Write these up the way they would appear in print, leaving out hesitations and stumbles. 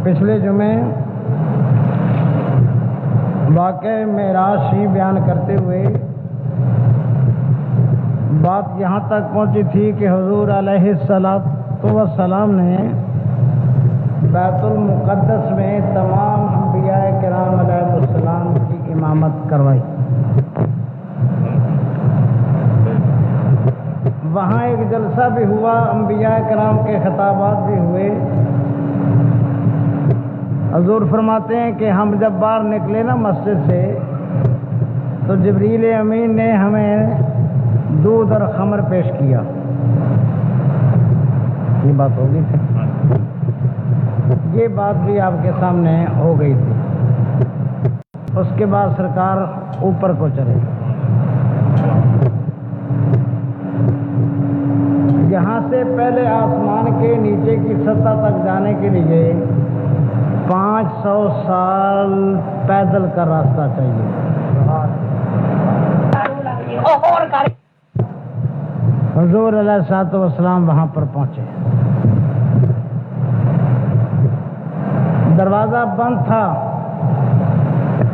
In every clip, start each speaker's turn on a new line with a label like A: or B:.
A: پچھلے جمعے واقعہ معراج شریف بیان کرتے ہوئے بات یہاں تک پہنچی تھی کہ حضور علیہ السلام نے بیت المقدس میں تمام انبیاء کرام علیہ السلام کی امامت کروائی. وہاں ایک جلسہ بھی ہوا، انبیاء کرام کے خطابات بھی ہوئے. حضور فرماتے ہیں کہ ہم جب باہر نکلے نا مسجد سے تو جبریل امین نے ہمیں دودھ اور خمر پیش کیا. یہ بات ہو گئی تھی، یہ بات بھی آپ کے سامنے ہو گئی تھی. اس کے بعد سرکار اوپر کو چلے. یہاں سے پہلے آسمان کے نیچے کی سطح تک جانے کے لیے 500 سال پیدل کا راستہ چاہیے. حضور علیہ السلام وہاں پر پہنچے. دروازہ بند تھا.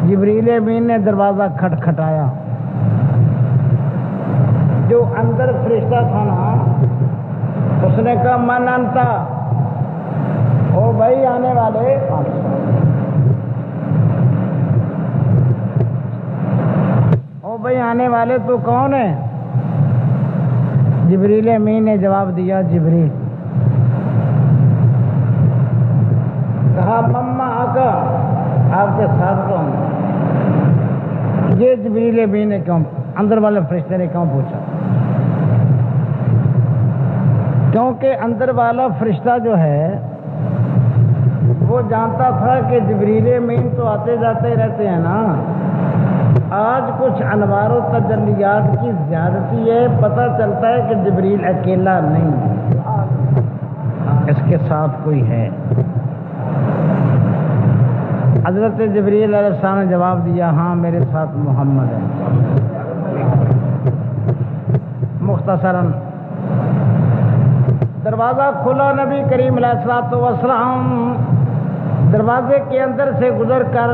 A: جبریل امین نے دروازہ کھٹکھٹایا. جو اندر فرشتہ تھا نا، اس نے کہا من انتا، او بھائی آنے والے. او بھائی آنے والے تو کون ہے؟ جبریل امین نے جواب دیا جبریل. کہا مما آقا آپ کے ساتھ کون؟ یہ جبریل امین نے کیوں، اندر والے فرشتے نے کیوں پوچھا؟ کیونکہ اندر والا فرشتہ جو ہے وہ جانتا تھا کہ جبریل امین تو آتے جاتے رہتے ہیں نا، آج کچھ انوار و تجلیات کی زیادتی ہے. پتہ چلتا ہے کہ جبریل اکیلا نہیں، اس کے ساتھ کوئی ہے. حضرت جبریل علیہ السلام نے جواب دیا ہاں میرے ساتھ محمد ہے. مختصراً دروازہ کھلا. نبی کریم علیہ السلام دروازے کے اندر سے گزر کر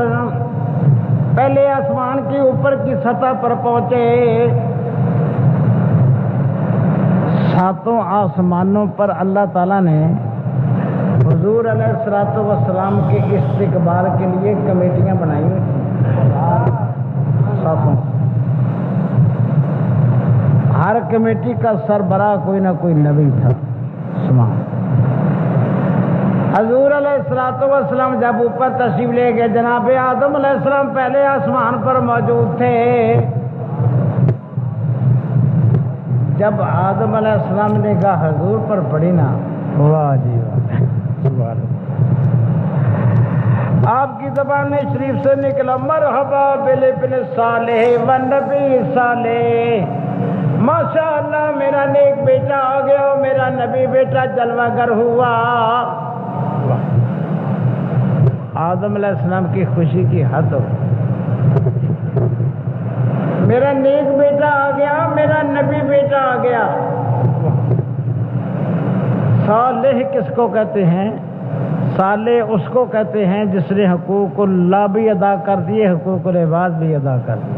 A: پہلے آسمان کی اوپر کی سطح پر پہنچے. 7 آسمانوں پر اللہ تعالیٰ نے حضور علیہ السلام کے استقبال کے لیے کمیٹیاں بنائی ہوئی تھیں. 7 ہر کمیٹی کا سربراہ کوئی نہ کوئی نبی تھا. حضور علیہ السلام جب اوپر تشریف لے گئے، جناب آدم علیہ السلام پہلے آسمان پر موجود تھے. جب آدم علیہ السلام نے کہا حضور پر پڑھی نا، واہ جی واہ، آپ کی زبان شریف سے نکلا مرحبا بالابن صالح والنبی صالح. ماشاء اللہ میرا نیک بیٹا آ گیا، میرا نبی بیٹا جلوہ گر ہوا. آدم علیہ السلام کی خوشی کی حد ہو. میرا نیک بیٹا آ گیا، میرا نبی بیٹا آ گیا. صالح کس کو کہتے ہیں؟ صالح اس کو کہتے ہیں جس نے حقوق اللہ بھی ادا کر دیے، حقوق العباد بھی ادا کر دیے.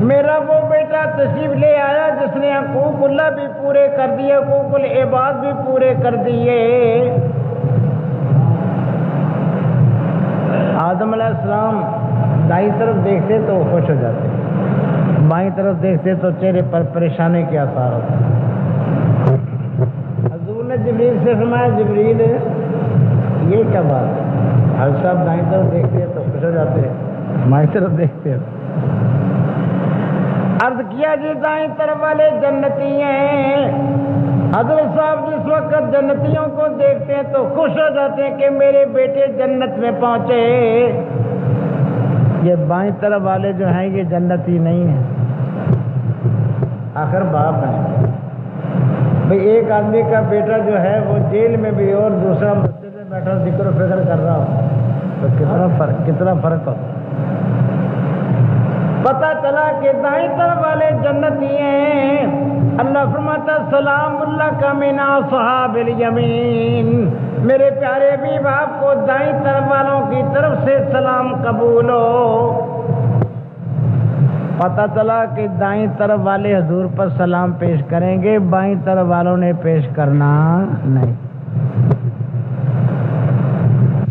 A: میرا وہ بیٹا تشریف لے آیا جس نے حقوق اللہ بھی پورے کر دیے، حقوق العباد بھی پورے کر دیے. آدم علیہ السلام دائیں طرف دیکھتے تو خوش ہو جاتے، بائیں طرف دیکھتے تو چہرے پر پریشانی کے آثار ہوتے. حضور نے جبریل سے فرمایا جبریل یہ کیا بات ہے؟ حضرت صاحب دائیں طرف دیکھتے ہیں تو خوش ہو جاتے ہیں، بائیں طرف دیکھتے ہیں. عرض کیا جی دائیں طرف والے جنتی ہیں. حضرت صاحب جس وقت جنتیوں کو دیکھتے ہیں تو خوش ہو جاتے ہیں کہ میرے بیٹے جنت میں پہنچے. یہ بائیں طرف والے جو ہیں یہ جنتی نہیں ہیں، آخر باپ ہیں. بھئی ایک آدمی کا بیٹا جو ہے وہ جیل میں بھی اور دوسرا مسجد میں بیٹھا ذکر و فکر کر رہا ہو تو کتنا فرق ہوتا. پتہ چلا کہ دائیں طرف والے جنتی ہیں. اللہ فرماتا سلام اللہ کا من اصحاب الیمین. میرے پیارے بھی باپ کو دائیں طرف والوں کی طرف سے سلام قبول ہو۔ پتہ چلا کہ دائیں طرف والے حضور پر سلام پیش کریں گے، بائیں طرف والوں نے پیش کرنا نہیں۔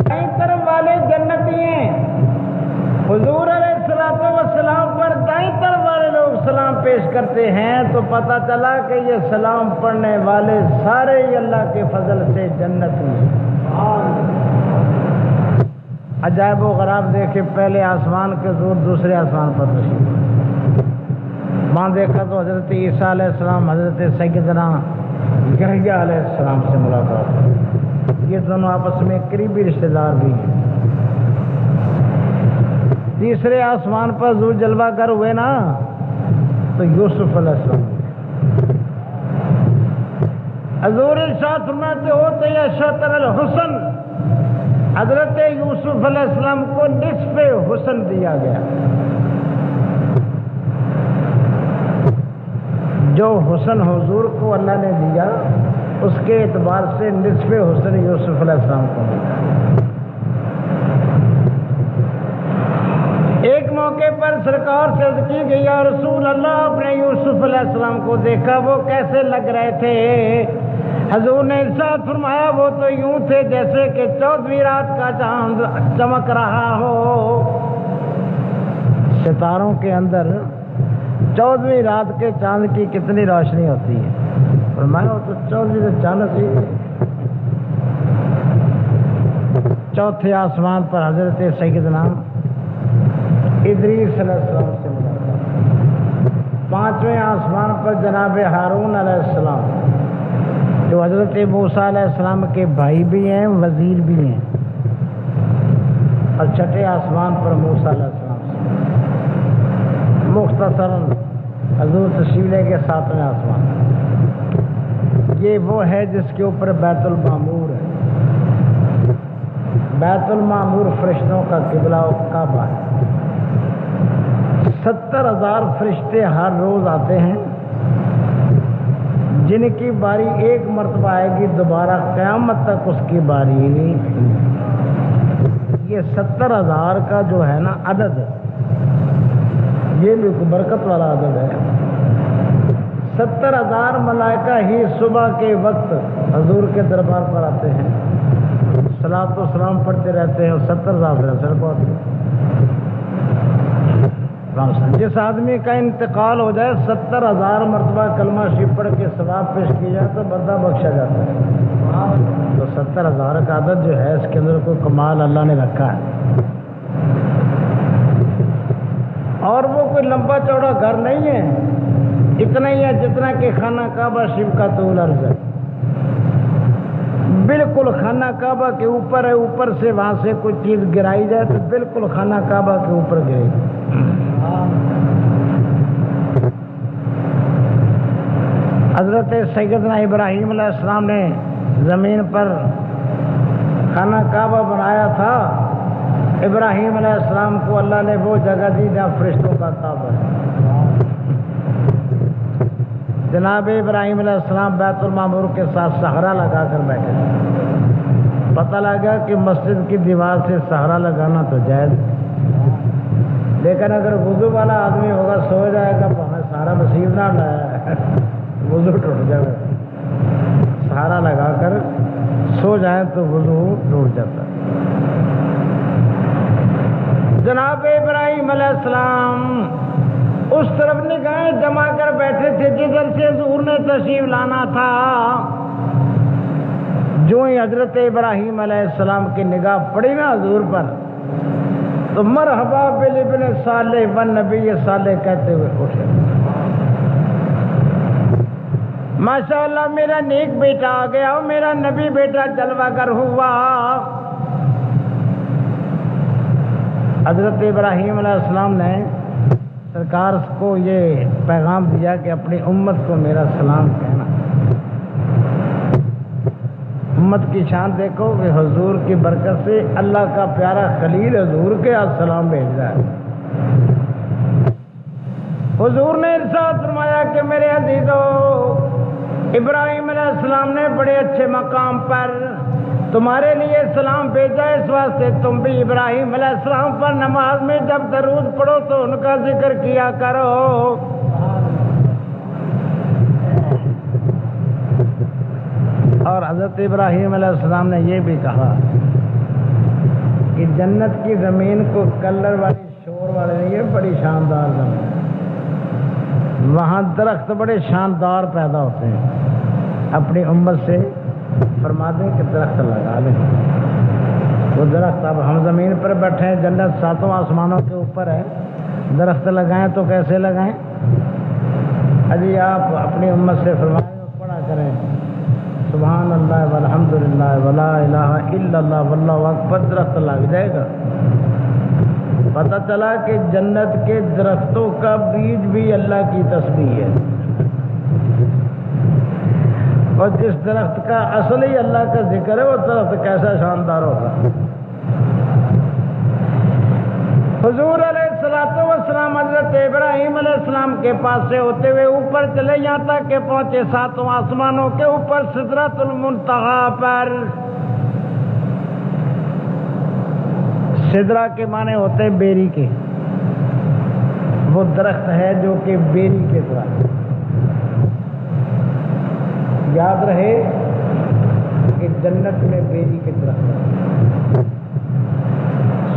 A: دائیں طرف والے جنتی ہیں، حضور علیہ السلام پر دائیں طرف والے لوگ سلام پیش کرتے ہیں، تو پتہ چلا کہ یہ سلام پڑھنے والے سارے ہی اللہ کے فضل سے جنتی ہیں۔ عجائب و غراب دیکھے، پہلے آسمان کے حضور دوسرے آسمان پر تشریف، وہاں دیکھا تو حضرت عیسیٰ علیہ السلام حضرت سیدنا یحییٰ علیہ السلام سے ملاقات، یہ دونوں آپس میں قریبی رشتہ دار بھی ہیں۔ تیسرے آسمان پر حضور جلوہ گر ہوئے نا، تو یوسف علیہ السلام حضور ارشاد فرماتے ہوتے یا شطر الحسن، حضرت یوسف علیہ السلام کو نصف حسن دیا گیا، جو حسن حضور کو اللہ نے دیا اس کے اعتبار سے نصف حسن یوسف علیہ السلام کو دیا۔ ایک موقع پر سرکار سے عرض کی گئی، یا رسول اللہ، اپنے یوسف علیہ السلام کو دیکھا، وہ کیسے لگ رہے تھے؟ حضور نے ارشاد فرمایا، وہ تو یوں تھے جیسے کہ 14ویں رات کا چاند چمک رہا ہو۔ ستاروں کے اندر 14ویں رات کے چاند کی کتنی روشنی ہوتی ہے، فرمایا وہ تو 14ویں سے چاند سی۔ چوتھے آسمان پر حضرت سیدنا ادریس علیہ السلام سے ملاقات، 5ویں آسمان پر جناب ہارون علیہ السلام جو حضرت موسیٰ علیہ السلام کے بھائی بھی ہیں، وزیر بھی ہیں، اور 6ٹھے آسمان پر موسیٰ علیہ السلام سے مختصراً حضور تشریف لے کے 7ویں آسمان۔ یہ وہ ہے جس کے اوپر بیت المعمور ہے، بیت المعمور فرشتوں کا قبلہ و کعبہ ہے۔ 70,000 فرشتے ہر روز آتے ہیں، جن کی باری ایک مرتبہ آئے گی، دوبارہ قیامت تک اس کی باری نہیں۔ یہ 70,000 کا جو ہے نا عدد، یہ بھی برکت والا عدد ہے۔ 70,000 ملائکہ ہی صبح کے وقت حضور کے دربار پر آتے ہیں، صلاۃ و سلام پڑھتے رہتے ہیں، اور 70,000 سے پہنچتے ہیں۔ جس آدمی کا انتقال ہو جائے، 70,000 مرتبہ کلمہ شریف پڑھ کے ثواب پیش کیا جائے تو بندہ بخشا جاتا ہے۔ تو 70,000 کا عدد جو ہے، اس کے اندر کوئی کمال اللہ نے رکھا ہے، اور وہ کوئی لمبا چوڑا گھر نہیں ہے، اتنا ہی ہے جتنا کہ خانہ کعبہ شریف کا طول عرض ہے۔ بالکل خانہ کعبہ کے اوپر ہے، اوپر سے وہاں سے کوئی چیز گرائی جائے تو بالکل خانہ کعبہ کے اوپر گرے گی۔ حضرت سیدنا ابراہیم علیہ السلام نے زمین پر خانہ کعبہ بنایا تھا، ابراہیم علیہ السلام کو اللہ نے وہ جگہ دی جہاں فرشتوں کا کعبہ ہے۔ جناب ابراہیم علیہ السلام بیت المعمور کے ساتھ سہرا لگا کر بیٹھے تھے، پتہ لگا کہ مسجد کی دیوار سے سہرا لگانا تو جائز، لیکن اگر وضو والا آدمی ہوگا، سو جائے گا، ہمیں سہارا نصیب نہ لایا، وضو ٹوٹ جائے گا۔ سہارا لگا کر سو جائے تو وضو ٹوٹ جاتا ہے۔ جناب ابراہیم علیہ السلام اس طرف نگاہیں جما کر بیٹھے تھے جدھر سے حضور نے تشریف لانا تھا۔ جو ہی حضرت ابراہیم علیہ السلام کی نگاہ پڑی نا حضور پر، تو مرحبا بالابن صالح والنبی صالح کہتے ہوئے اٹھے۔ ماشاءاللہ میرا نیک بیٹا آ گیا، اور میرا نبی بیٹا جلوہ گر ہوا۔ حضرت ابراہیم علیہ السلام نے سرکار کو یہ پیغام دیا کہ اپنی امت کو میرا سلام کہنا۔ امت کی شان دیکھو کہ حضور کی برکت سے اللہ کا پیارا خلیل حضور کے ہاتھ سلام بھیج رہا ہے۔ حضور نے ارشاد فرمایا کہ میرے عزیزو، ابراہیم علیہ السلام نے بڑے اچھے مقام پر تمہارے لیے سلام بھیجا اس واسطے تم بھی ابراہیم علیہ السلام پر نماز میں جب درود پڑھو تو ان کا ذکر کیا کرو. اور حضرت ابراہیم علیہ السلام نے یہ بھی کہا کہ جنت کی زمین کو کلر والی شور والے نہیں، یہ بڑی شاندار زمین ہے، وہاں درخت بڑے شاندار پیدا ہوتے ہیں. اپنی امت سے فرما دیں کہ درخت لگا لیں. وہ درخت، اب ہم زمین پر بیٹھے ہیں، جنت ساتوں آسمانوں کے اوپر ہے، درخت لگائیں تو کیسے لگائیں؟ ابھی آپ اپنی امت سے فرمائیں اور پڑھا کریں سبحان اللہ والحمد للہ ولا الہ الا اللہ واللہ اکبر، درخت لگ جائے گا. پتہ چلا کہ جنت کے درختوں کا بیج بھی اللہ کی تسبیح ہے، اور جس درخت کا اصل ہی اللہ کا ذکر ہے وہ درخت کیسا شاندار ہوگا. حضور علیہ السلام حضرت ابراہیم علیہ السلام کے پاس سے ہوتے ہوئے اوپر چلے یہاں تک کہ پہنچے ساتوں آسمانوں کے اوپر سدرۃ المنتہا پر. سدرہ کے معنی ہوتے ہیں بیری کے، وہ درخت ہے جو کہ بیری کے طرح. یاد رہے کہ جنت میں بیری کے درخت ہے.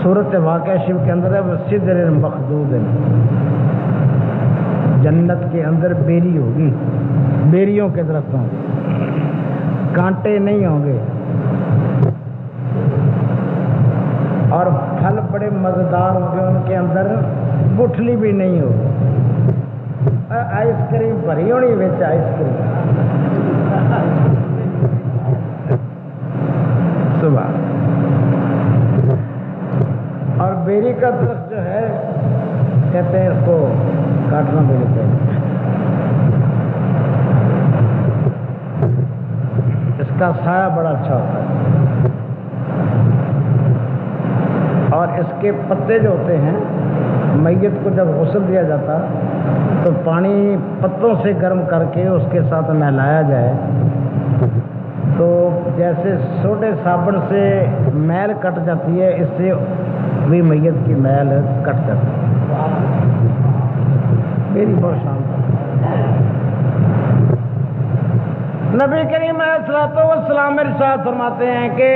A: صورت واقعہ شریف کے اندر ہے وہ سدر مخدود ہے، جنت کے اندر بیری ہوگی، بیریوں کے درخت ہوں گے، کانٹے نہیں ہوں گے، اور پھل بڑے مزیدار ہوں گے، ان کے اندر گٹھلی بھی نہیں ہوگی. آئس کریم بھری ہونی بچ آئس کریم صبح. اور بیری کا درخت جو ہے کہتے ہیں اس کو کاٹنا بھی نہیں چاہیے، اس کا سایہ بڑا اچھا ہوتا ہے. اور اس کے پتے جو ہوتے ہیں، میت کو جب غسل دیا جاتا تو پانی پتوں سے گرم کر کے اس کے ساتھ نہلایا جائے تو جیسے سوڈے صابن سے میل کٹ جاتی ہے، اس سے بھی میت کی میل کٹ جاتی ہے. میری بہت شاندار. نبی کریم علیہ السلام ارشاد فرماتے ہیں کہ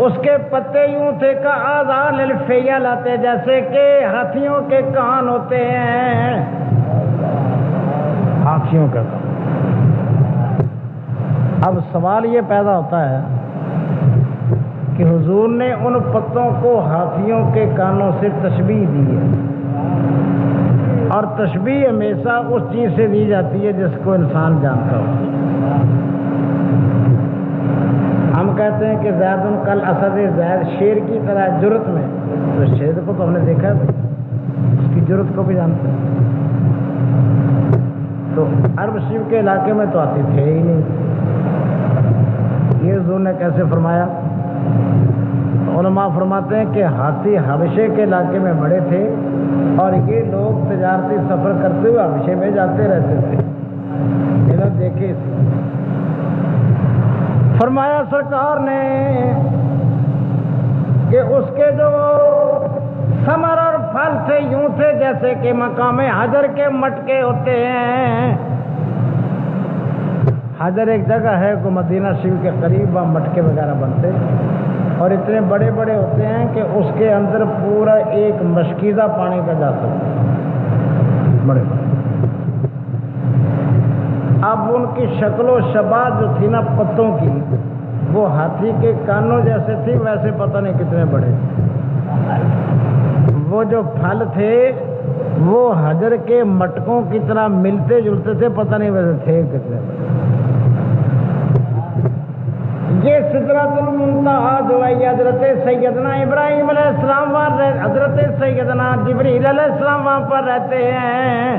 A: اس کے پتے یوں تھے کہ آذان الفیہ لاتے، جیسے کہ ہاتھیوں کے کان ہوتے ہیں، ہاتھیوں کا کان. اب سوال یہ پیدا ہوتا ہے کہ حضور نے ان پتوں کو ہاتھیوں کے کانوں سے تشبیہ دی ہے، اور تشبیہ ہمیشہ اس چیز سے دی جاتی ہے جس کو انسان جانتا ہو. ہم کہتے ہیں کہ زید کل اسد، زید شیر کی طرح جرت میں، تو شیر کو تو ہم نے دیکھا ہے، اس کی جرت کو بھی جانتے ہیں. تو عرب شریف کے علاقے میں تو آتے تھے ہی نہیں، یہ حضور نے کیسے فرمایا؟ علماء فرماتے ہیں کہ ہاتھی حبشے کے علاقے میں بڑے تھے، اور یہ لوگ تجارتی سفر کرتے ہوئے حبشے میں جاتے رہتے تھے. دیکھے فرمایا سرکار نے کہ اس کے جو ثمر اور پھل تھے یوں تھے جیسے کہ مقام حجر کے مٹکے ہوتے ہیں. حجر ایک جگہ ہے کو مدینہ شریف کے قریب، وہاں مٹکے وغیرہ بنتے اور اتنے بڑے بڑے ہوتے ہیں کہ اس کے اندر پورا ایک مشکیزہ پانی کا جا سکتا ہے، بڑے بڑے. اب ان کی شکل و شباہ جو تھی نا پتوں کی، وہ ہاتھی کے کانوں جیسے تھی، ویسے پتہ نہیں کتنے بڑے تھے. وہ جو پھل تھے وہ حجر کے مٹکوں کی طرح ملتے جلتے تھے، پتہ نہیں ویسے تھے کتنے بڑے. یہ سدرۃ المنتہا جو ہے حضرت سیدنا ابراہیم علیہ السلام وہاں، حضرت سیدنا جبریل علیہ السلام وہاں پر رہتے ہیں،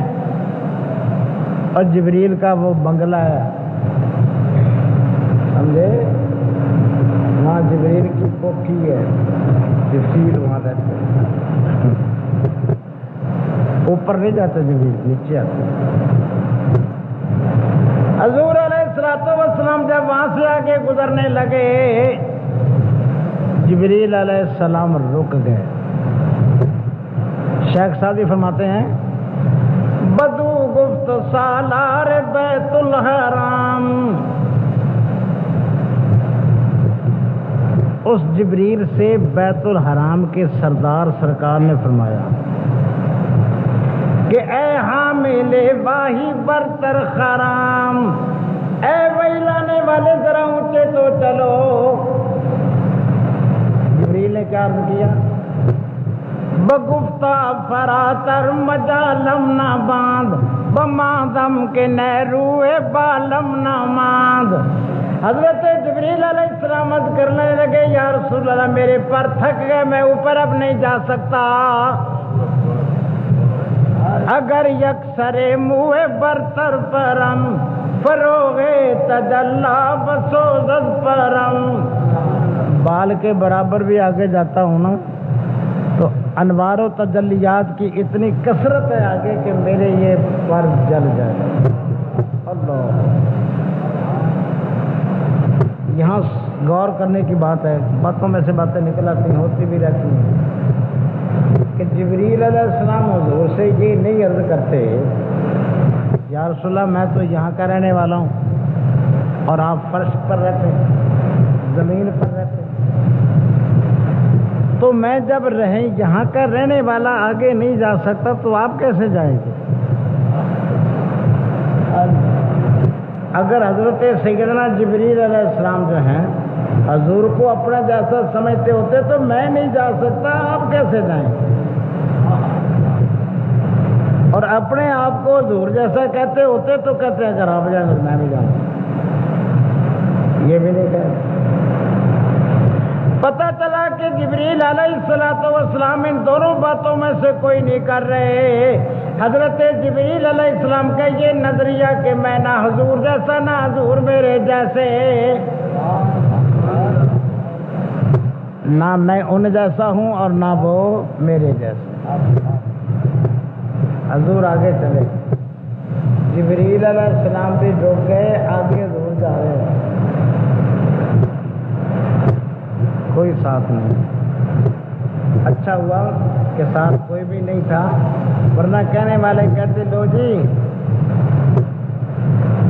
A: اور جبریل کا وہ بنگلہ ہے، سمجھے؟ وہاں جبریل کی کوٹھی ہے، جبریل وہاں رہتے ہیں. اوپر نہیں جاتے جبریل، نیچے آتے. حضور علیہ السلام السلام جب وہاں سے آگے گزرنے لگے جبریل علیہ السلام رک گئے. شیخ سعدی فرماتے ہیں بدو گفت سالار بیت الحرام. اس جبریل سے بیت الحرام کے سردار سرکار نے فرمایا کہ اے حامل واہی برتر خرام، اے وہی لانے والے ذرا اونچے تو چلو. جبریل نے کیا عرض کیا؟ بگفتہ فراتر مجالم نہ باندھ بمادم کے نیروے بالم نہ ماند. حضرت جبریل علیہ السلام عرض کرنے لگے یا رسول اللہ میرے پر تھک گئے، میں اوپر اب نہیں جا سکتا. اگر یکسر منہ برتر پرم فروغ تجلا بسوزد پرم. بال کے برابر بھی آگے جاتا ہوں نا تو انوار و تجلیات کی اتنی کثرت ہے آگے کہ میرے یہ پر جل جائے. اللہ، یہاں غور کرنے کی بات ہے. باتوں میں سے باتیں نکل آتی ہیں، ہوتی بھی رہتی ہیں کہ جبریل علیہ السلام حضور سے یہ نہیں عرض کرتے یا رسول اللہ میں تو یہاں کا رہنے والا ہوں اور آپ فرش پر رہتے ہیں، زمین پر رہتے ہیں، تو میں جب یہاں کا رہنے والا آگے نہیں جا سکتا تو آپ کیسے جائیں گے؟ اگر حضرت سیدنا جبریل علیہ السلام جو ہیں حضور کو اپنا جیسا سمجھتے ہوتے تو میں نہیں جا سکتا، آپ کیسے جائیں؟ اور اپنے آپ کو حضور جیسا کہتے ہوتے تو کہتے ہیں اگر آپ جائیں تو میں بھی جاؤں. یہ بھی نہیں کہتے. پتہ چلا کہ جبریل علیہ السلام ان دونوں باتوں میں سے کوئی نہیں کر رہے. حضرت جبریل علیہ السلام کا یہ نظریہ کہ میں نہ حضور جیسا نہ حضور میرے جیسے، نہ میں ان جیسا ہوں اور نہ وہ میرے جیسے. حضور آگے چلے، جبریل علیہ السلام بھی رک گئے، آگے حضور جا رہے ہیں، کوئی ساتھ نہیں. اچھا ہوا کہ ساتھ کوئی بھی نہیں تھا، ورنہ کہنے والے کہتے لو جی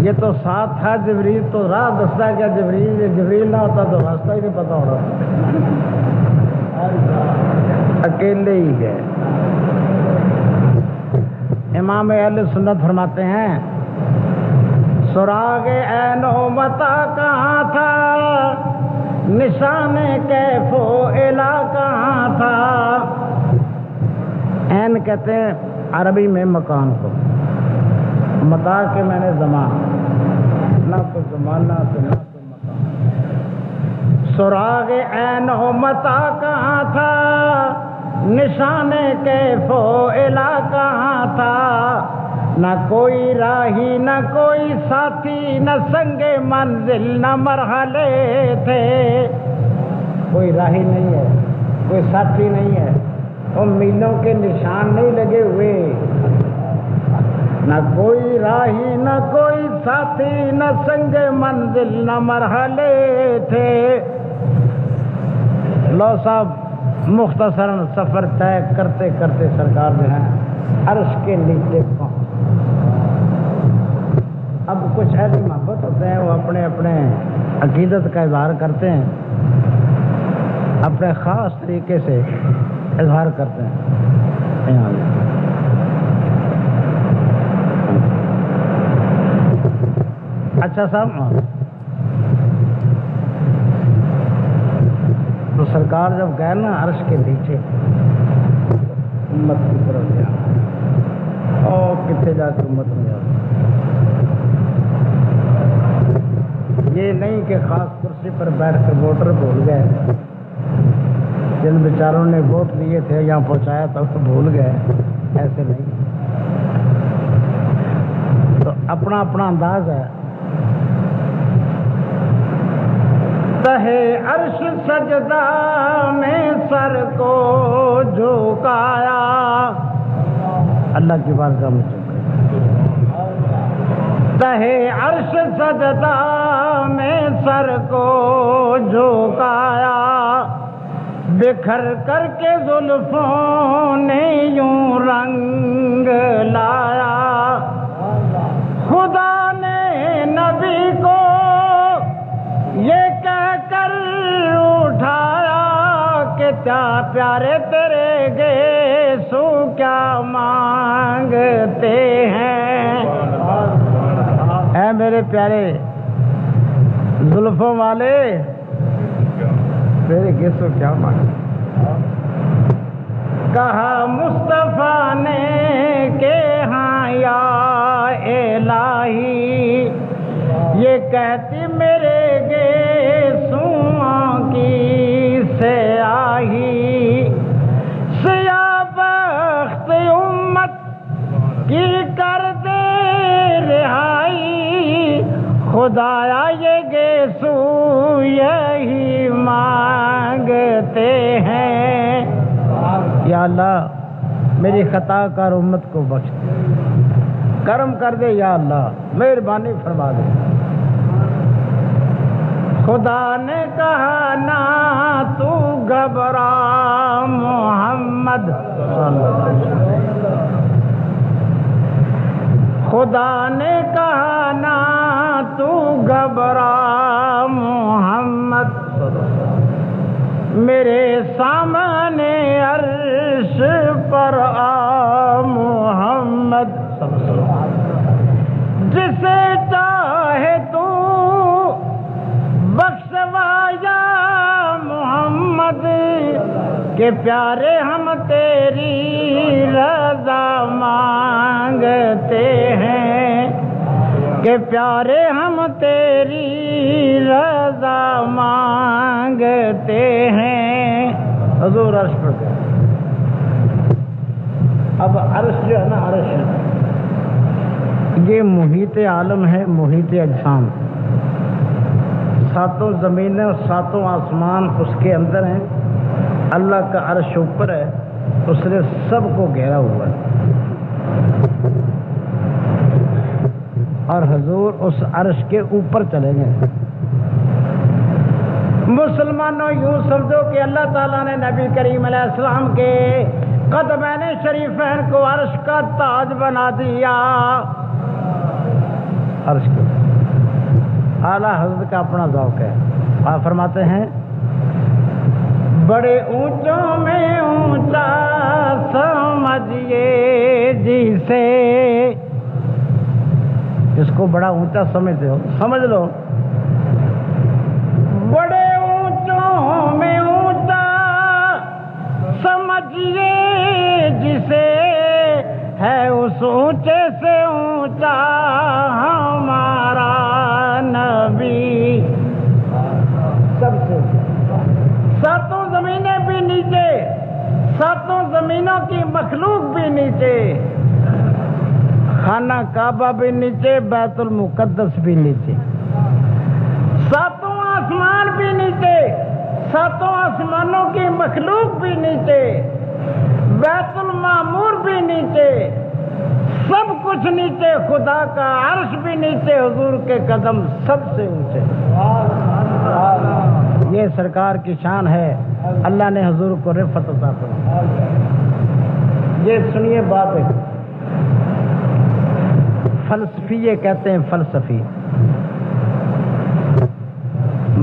A: یہ تو ساتھ تھا جبریل تو راہ دستا کیا، جبریل نہ ہوتا تو راستہ ہی نہیں پتا ہونا، اکیلے ہی گئے. امام اہل سنت فرماتے ہیں سراغ عین و متا کہاں تھا، نشان کیف و الا کہاں تھا. عین کہتے ہیں عربی میں مکان کو، متا کے میں نے زمان، نہ کوئی زمانہ تو نہ کوئی مکان. سراغ عین و متا کہاں تھا، نشان کیف و الا کہاں تھا. نہ کوئی راہی نہ کوئی ساتھی، نہ سنگ منزل نہ مرحلے تھے. کوئی راہی نہیں ہے، کوئی ساتھی نہیں ہے، وہ میلوں کے نشان نہیں لگے ہوئے. نہ کوئی راہی نہ کوئی ساتھی، نہ سنگ منزل نہ مرحلے تھے. لو صاحب مختصراً سفر طے کرتے کرتے سرکار جو ہیں عرش کے نیچے پہنچ. اب کچھ ایسی محبت ہوتے ہیں وہ اپنے اپنے عقیدت کا اظہار کرتے ہیں، اپنے خاص طریقے سے اظہار کرتے ہیں. اچھا صاحب، تو سرکار جب گئے نا عرش کے نیچے امت کی طرف جانا، اور کتنے جا کے امت میں جانا. یہ نہیں کہ خاص کرسی پر بیٹھ کر ووٹر بھول گئے، جن بیچاروں نے ووٹ لیے تھے یہاں پہنچایا تھا وہ بھول گئے، ایسے نہیں. تو اپنا اپنا انداز ہے. تہے عرش سجدہ میں سر کو جھکایا، اللہ کی بارگاہ میں جھکایا. تہے عرش سجدہ میں سر کو جھکایا، بکھر کر کے زلفوں نے یوں رنگ لایا، خدا نے نبی کو یہ کہہ کر اٹھایا کہ کیا پیارے تیرے گیسو کیا مانگتے ہیں، اے میرے پیارے زلفوں والے تیرے گیسو کیا مانگتے ہیں۔ کہا مصطفیٰ نے کہ ہاں یا الہی، یہ کہتی میرے گیسوں کی سیاہی، سیاہ بخت امت کی کر دے رہائی، خدایا یہ گیسو یہی مانگتے ہیں۔ یا اللہ میری خطا کار امت کو بخش دے، کرم کر دے یا اللہ، مہربانی فرما دے۔ خدا نے کہا نہ تو گھبرا محمد، خدا نے کہا نہ تو گھبرا محمد، میرے سامنے عرش پر آ محمد، جسے چاہے تو بخشوایا محمد، کہ پیارے ہم تیری رضا مانگتے ہیں، کہ پیارے ہم تیری رضا مانگتے ہیں۔ حضور عرش پر گئے، اب عرش جو ہے نا، عرش یہ محیط عالم ہے، محیط اجسام، ساتوں زمینیں اور ساتوں آسمان اس کے اندر ہیں، اللہ کا عرش اوپر ہے، اس نے سب کو گھیرا ہوا ہے، اور حضور اس عرش کے اوپر چلے گئے۔ مسلمانوں یوں سمجھو کہ اللہ تعالیٰ نے نبی کریم علیہ السلام کے قدمین شریفین کو عرش کا تاج بنا دیا۔ عرش کو اعلیٰ حضرت کا اپنا ذوق ہے، آپ فرماتے ہیں بڑے اونچوں میں اونچا سمجھئے جسے، جس کو بڑا اونچا سمجھتے ہو سمجھ لو، بڑے اونچوں میں اونچا سمجھئے جسے، ہے اس اونچے سے اونچا ہمارا نبی، سب سے ساتوں زمینیں بھی نیچے، ساتوں زمینوں کی مخلوق بھی نیچے، خانہ کعبہ بھی نیچے، بیت المقدس بھی نیچے، ساتوں آسمان بھی نیچے، ساتوں آسمانوں کی مخلوق بھی نیچے، بیت المعمور بھی نیچے، سب کچھ نیچے، خدا کا عرش بھی نیچے، حضور کے قدم سب سے اونچے۔ یہ سرکار کی شان ہے، اللہ نے حضور کو رفعت عطا فرمائی۔ یہ سنیے بات ہے، فلسفی یہ کہتے ہیں، فلسفی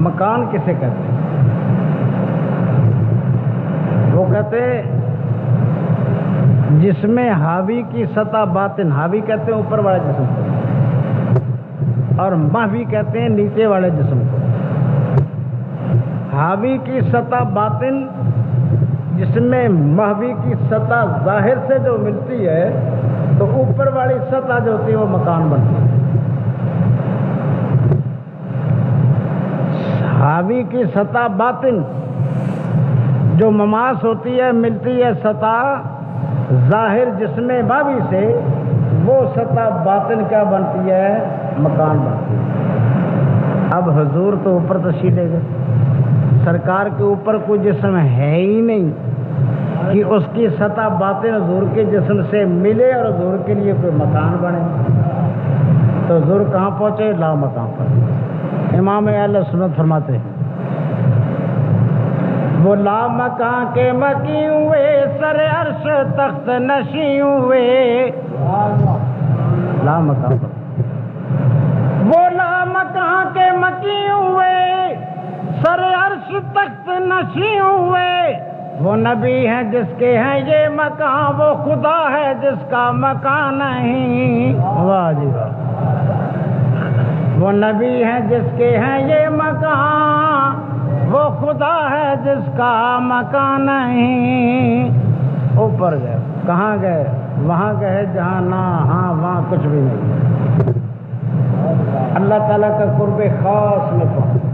A: مکان کسے کہتے ہیں؟ وہ کہتے ہیں جس میں حاوی کی سطح باطن، حاوی کہتے ہیں اوپر والے جسم کو، اور محوی کہتے ہیں نیچے والے جسم کو۔ حاوی کی سطح باطن، جس میں محوی کی سطح ظاہر سے جو ملتی ہے، تو اوپر والی سطح جو ہوتی ہے وہ مکان بنتی ہے۔ حاوی کی سطح باطن جو مماس ہوتی ہے، ملتی ہے سطح ظاہر جسم محوی سے، وہ سطح باطن کیا بنتی ہے؟ مکان بنتی ہے۔ اب حضور تو اوپر تشریف لے گئے، سرکار کے اوپر کوئی جسم ہے ہی نہیں کہ اس کی سطح باطن حضور کے جسم سے ملے اور حضور کے لیے کوئی مکان بنے، تو حضور کہاں پہنچے؟ لا مکان پر۔ امام اہل سنت فرماتے ہیں وہ لا مکان کے مکی ہوئے سر عرش تخت نشیں ہوئے لا مکان وہ لا مکان کے مکی ہوئے سر عرش تخت نشیں ہوئے وہ نبی ہے جس کے ہیں یہ مکان وہ خدا ہے جس کا مکان نہیں واہ جی وہ نبی ہے جس کے ہیں یہ مکان وہ خدا ہے جس کا مکان نہیں اوپر گئے کہاں گئے وہاں گئے جہاں نہ ہاں وہاں کچھ بھی نہیں اللہ تعالیٰ کا قرب خاص میں پہنچ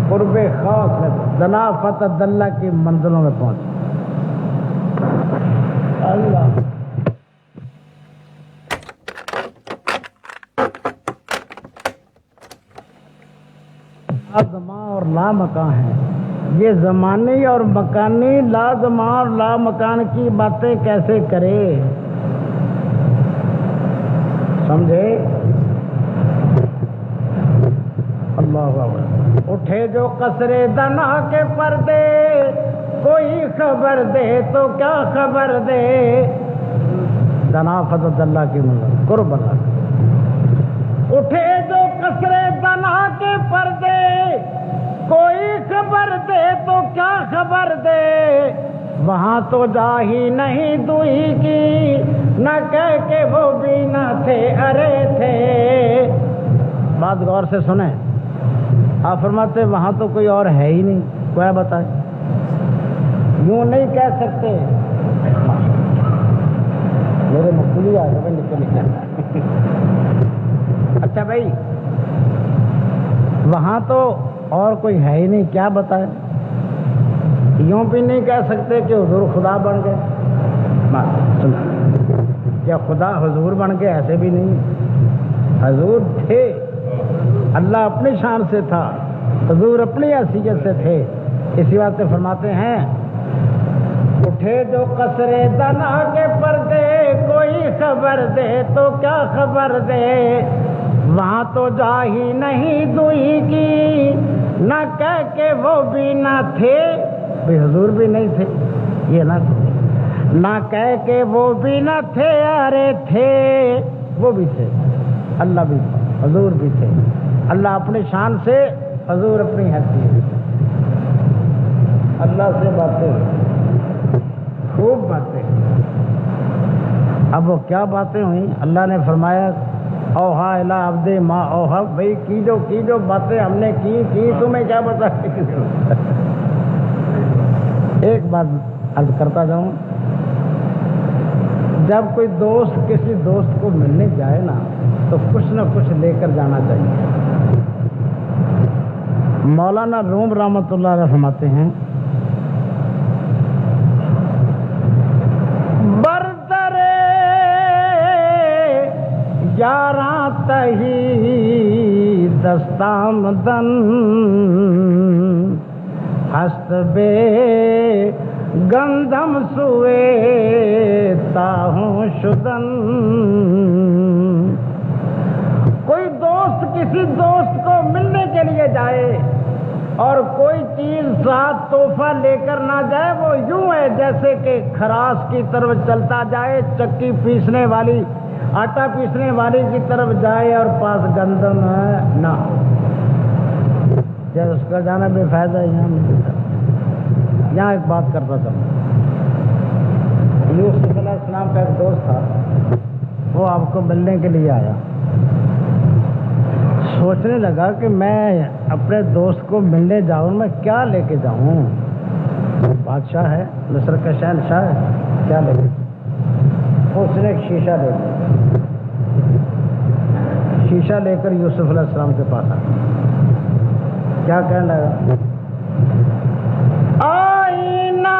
A: قرب خاص میں دنا فتح اللہ کی منزلوں میں پہنچ اللہ لازمہ اور لا مکان ہے یہ زمانی اور مکانی لازمہ اور لا مکان کی باتیں کیسے کرے سمجھے اللہ اکبر اٹھے جو قصرے دنا کے پردے کوئی خبر دے تو کیا خبر دے دنا فتح اللہ کی منزل قرب اللہ اٹھے جو قصرے دنا کے پردے کوئی خبر دے تو کیا خبر دے وہاں تو جا ہی نہیں دوئی کی نہ کہہ کے وہ بھی نہ تھے ارے تھے بات غور سے سنیں آپ فرماتے وہاں تو کوئی اور ہے ہی نہیں کوئی بتائے یوں نہیں کہہ سکتے میرے مقبولی آ گئے نکل اچھا بھائی وہاں تو اور کوئی ہے ہی نہیں کیا بتائے یوں بھی نہیں کہہ سکتے کہ حضور خدا بن گئے کیا خدا حضور بن گئے ایسے بھی نہیں حضور تھے اللہ اپنی شان سے تھا حضور اپنی حیثیت سے تھے اسی بات سے فرماتے ہیں اٹھے جو قصرے دنا کے پردے کوئی خبر دے تو کیا خبر دے وہاں تو جا ہی نہیں دوئی کی نہ کہہ کے وہ بھی نہ تھے بھی حضور بھی نہیں تھے یہ نہ کہہ کے وہ بھی نہ تھے ارے تھے وہ بھی تھے اللہ بھی تھا حضور بھی تھے اللہ اپنی شان سے حضور اپنی حیثیت اللہ سے باتیں خوب باتیں اب وہ کیا باتیں ہوئیں اللہ نے فرمایا اوہا الا عبد ما اوہا بھائی کی جو باتیں ہم نے کی تمہیں کیا بتا ایک بات عرض کرتا جاؤں جب کوئی دوست کسی دوست کو ملنے جائے نا تو کچھ نہ کچھ لے کر جانا چاہیے مولانا روم رحمۃ اللہ علیہ فرماتے ہیں بردرے یاراں تہی دستامدن ہست بے گندم سوئے تاہوں شدن کوئی دوست کسی دوست کو ملنے کے لیے جائے اور کوئی چیز ساتھ تحفہ لے کر نہ جائے وہ یوں ہے جیسے کہ خراس کی طرف چلتا جائے چکی پیسنے والی آٹا پیسنے والی کی طرف جائے اور پاس گندم نہ جب اس کا جانا بے فائدہ یہاں ایک بات کرتا تھا یوسف علیہ السلام کا ایک دوست تھا وہ آپ کو ملنے کے لیے آیا سوچنے لگا کہ میں اپنے دوست کو ملنے جاؤں میں کیا لے کے جاؤں بادشاہ ہے مصر کا شہنشاہ ہے کیا لے کے اس نے ایک شیشہ لے لیا شیشہ لے کر یوسف علیہ السلام کے پاس آیا کیا کہنے لگا آئینہ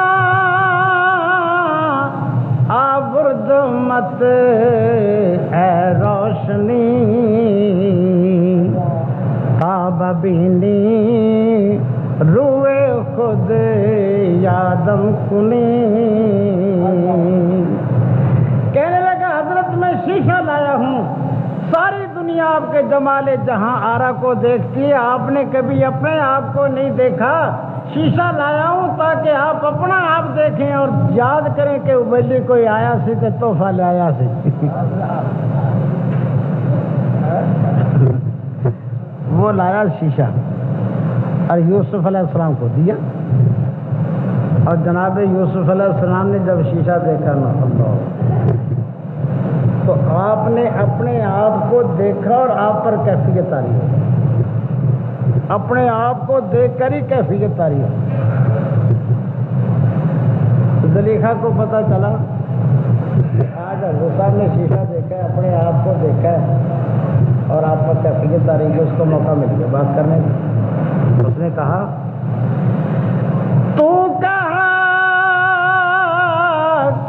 A: آورد مت اے روشنی خواب بینی روئے خود یادم کنی کہنے لگا حضرت میں شیشہ لایا ہوں ساری دنیا لڑکیاں آپ کے جمال جہاں آرا کو دیکھتی ہیں، آپ نے کبھی اپنے آپ کو نہیں دیکھا؟ شیشہ لایا ہوں تاکہ آپ اپنا آپ دیکھیں اور یاد کریں کہ ابلی کوئی آیا سی تو تحفہ لے آیا سی۔ وہ لایا شیشہ اور یوسف علیہ السلام کو دیا، اور جناب یوسف علیہ السلام نے جب شیشہ دیکھا نا تو آپ نے اپنے آپ کو دیکھا اور آپ پر کیفیت آئی، اپنے آپ کو دیکھ کر ہی کیفیت آئی۔ زلیخا کو پتا چلا آج حضرت صاحب نے شیشہ دیکھا ہے، اپنے آپ کو دیکھا ہے اور آپ پر کیفیت آ رہی ہے، اس کو موقع مل گیا بات کرنے کا۔ اس نے کہا تو کہا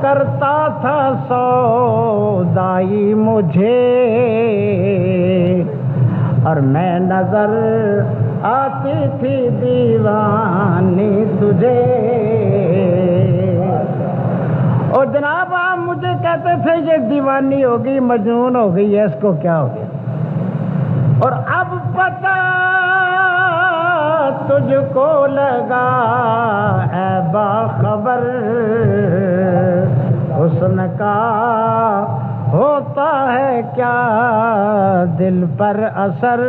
A: کرتا تھا سودائی مجھے اور میں نظر آتی تھی دیوانی تجھے۔ اور جناب آپ مجھے کہتے تھے یہ دیوانی ہوگی، مجنون ہو گئی ہے، اس کو کیا ہو گیا؟ اور اب پتہ تجھ کو لگا اے باخبر، حسن کا ہوتا ہے کیا دل پر اثر۔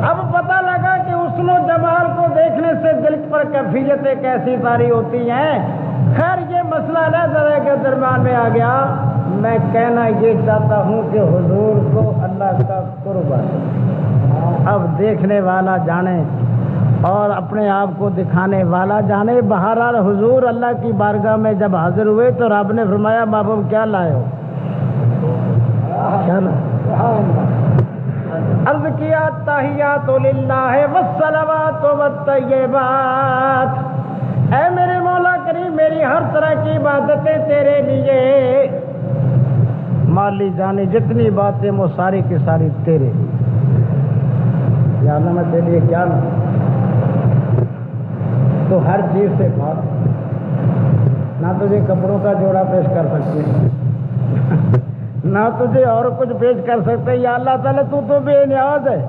A: اب پتہ لگا کہ حسن و جمال کو دیکھنے سے دل پر کیفیتیں کیسی طاری ہوتی ہیں۔ خیر یہ مسئلہ ذرا کے درمیان میں آ گیا۔ میں کہنا یہ چاہتا ہوں کہ حضور کو اللہ کا قرب ہے، اب دیکھنے والا جانے اور اپنے آپ کو دکھانے والا جانے۔ بہرحال حضور اللہ کی بارگاہ میں جب حاضر ہوئے تو رب نے فرمایا محبوب کیا لائے ہو؟ عرض کیا تحیات للہ والصلوات والطیبات، اے میرے مولا کریم میری ہر طرح کی عبادتیں تیرے لیے، مالی جانی جتنی باتیں وہ ساری کی ساری تیرے یا اللہ میں تیرے لیے کیا نہ تو ہر چیز سے بات، نہ تجھے کپڑوں کا جوڑا پیش کر سکتے نہ تجھے اور کچھ پیش کر سکتے، یا اللہ تعالیٰ تو بے نیاز ہے،